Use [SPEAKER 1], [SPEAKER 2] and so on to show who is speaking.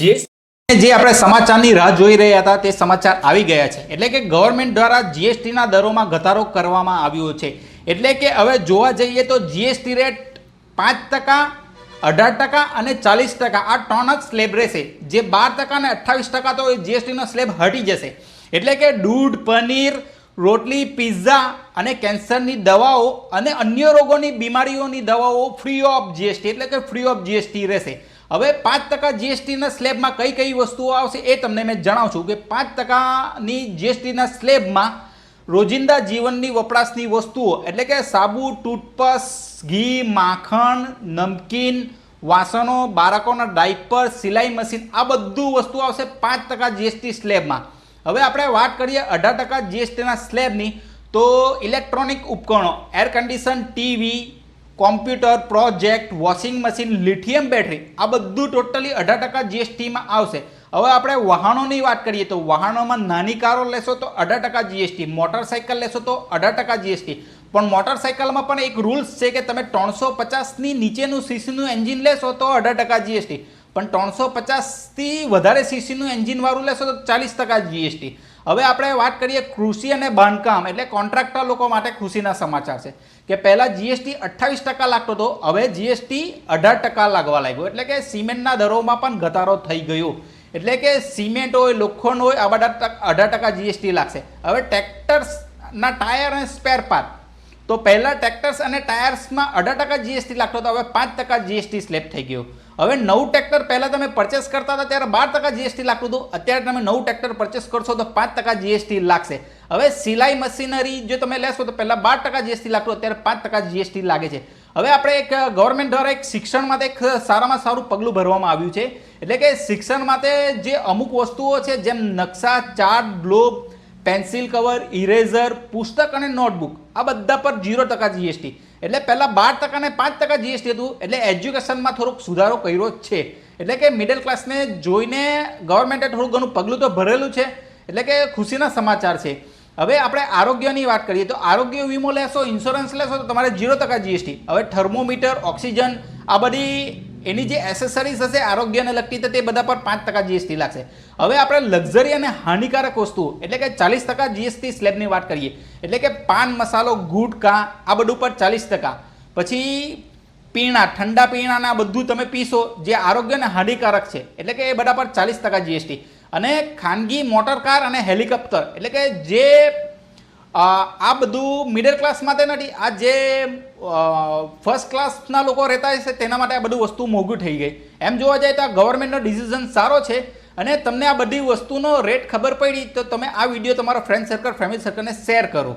[SPEAKER 1] જે આપણે સમાચારની રાહ જોઈ રહ્યા હતા તે સમાચાર આવી ગયા છે। એટલે કે ગવર્મેન્ટ દ્વારા જીએસટીના દરોમાં ઘટાડો કરવામાં આવ્યો છે। એટલે કે હવે જોવા જઈએ તો જીએસટી રેટ 5%, 18% અને 40% આ ત્રણ જ સ્લેબ રહેશે। જે 12% અને 28% તો એ જીએસટીનો સ્લેબ હટી જશે। એટલે કે દૂધ, પનીર, રોટલી, પિઝા અને કેન્સરની દવાઓ અને અન્ય રોગોની બીમારીઓની દવાઓ ફ્રી ઓફ જીએસટી એટલે કે ફ્રી ઓફ જીએસટી રહેશે। હવે 5% જીએસટીના સ્લેબમાં કઈ કઈ વસ્તુઓ આવશે એ તમને મેં જણાવું છું કે 5%ની જીએસટીના સ્લેબમાં રોજિંદા જીવનની વપરાશની વસ્તુઓ એટલે કે સાબુ, ટૂથપેસ્ટ, ઘી, માખણ, નમકીન, વાસણો, બાળકોના ડાયપર, સિલાઈ મશીન આ બધું વસ્તુ આવશે 5% જીએસટી સ્લેબમાં। હવે આપણે વાત કરીએ 18% જીએસટીના સ્લેબની તો ઇલેક્ટ્રોનિક ઉપકરણો, air condition, TV, computer, project, washing machine, lithium battery આ બધું ટોટલી 18% જીએસટીમાં આવશે। હવે આપણે વાહનોની વાત કરીએ તો વાહનોમાં નાની કારો લેશો તો 18% જીએસટી, મોટરસાઇકલ લેશો તો 18% જીએસટી। પણ મોટરસાઇકલમાં પણ એક રૂલ્સ છે કે તમે 350ની નીચેનું સીસીનું એન્જિન લેશો તો 18% જીએસટી, પણ 350થી વધારે સીસીનું એન્જિન વાળું લેશો તો 40% જીએસટી। હવે આપણે વાત કરીએ કૃષિ અને બાંધકામ એટલે કોન્ટ્રાક્ટર લોકો માટે ખુશીના સમાચાર છે કે પહેલાં જીએસટી 28% લાગતો હતો, હવે જીએસટી 18% લાગવા લાગ્યો। એટલે કે સિમેન્ટના દરોમાં પણ ઘટાડો થઈ ગયો। એટલે કે સિમેન્ટ હોય, લોખંડ હોય આ બધા 18% જીએસટી લાગશે। હવે ટ્રેક્ટર્સના ટાયર અને સ્પેર પાર્ટ તો પહેલાં ટ્રેક્ટર્સ અને ટાયર્સમાં 18% જીએસટી લાગતો હતો, હવે 5% જીએસટી સ્લેબ થઈ ગયો। હવે નવું ટ્રેક્ટર પહેલાં તમે પરચેસ કરતા હતા ત્યારે 12% જીએસટી લાગતું હતું, અત્યારે તમે નવું ટ્રેક્ટર પરચેસ કરશો તો 5% જીએસટી લાગશે। હવે સિલાઈ મશીનરી જો તમે લેશો તો પહેલાં 12% જીએસટી લાગતું, અત્યારે 5% જીએસટી લાગે છે। હવે આપણે એક ગવર્મેન્ટ દ્વારા એક શિક્ષણ માટે એક સારામાં સારું પગલું ભરવામાં આવ્યું છે। એટલે કે શિક્ષણ માટે જે અમુક વસ્તુઓ છે જેમ નકશા, chart, globe, pencil cover, eraser, પુસ્તક અને નોટબુક આ બધા પર 0% જીએસટી। એટલે પહેલાં 12% અને 5% જીએસટી હતું, એટલે એજ્યુકેશનમાં થોડોક સુધારો કર્યો જ છે। એટલે કે મિડલ ક્લાસને જોઈને ગવર્મેન્ટે થોડું ઘણું પગલું તો ભરેલું છે, એટલે કે ખુશીના સમાચાર છે। હવે આપણે આરોગ્યની વાત કરીએ તો આરોગ્ય વીમો લેશો, ઇન્સ્યોરન્સ લેશો તો તમારે 0% જીએસટી। હવે થર્મોમીટર, ઓક્સિજન આ બધી એની જે એસેસરીઝ હશે આરોગ્યને લગતી તો તે બધા પર 5% જીએસટી લાગશે। હવે આપણે લક્ઝરી અને હાનિકારક વસ્તુઓ એટલે કે 40% જીએસટી સ્લેબની વાત કરીએ, એટલે કે પાન મસાલો, ગુટકા આ બધું પર 40%। પછી પીણા, ઠંડા પીણાના બધું તમે પીશો જે આરોગ્યને હાનિકારક છે એટલે કે એ બધા પર 40% જીએસટી। અને ખાનગી મોટર કાર અને હેલિકોપ્ટર એટલે કે જે આ બધું મિડલ ક્લાસ માટે નથી, આ જે ફર્સ્ટ ક્લાસના લોકો રહેતા હશે તેના માટે આ બધું વસ્તુ મોંઘું થઈ ગઈ। એમ જોવા જાય તો આ ગવર્મેન્ટનો ડિસિઝન સારો છે અને તમને આ બધી વસ્તુનો રેટ ખબર પડી તો તમે આ વિડીયો તમારા ફ્રેન્ડ સર્કલ, ફેમિલી સર્કલને શેર કરો।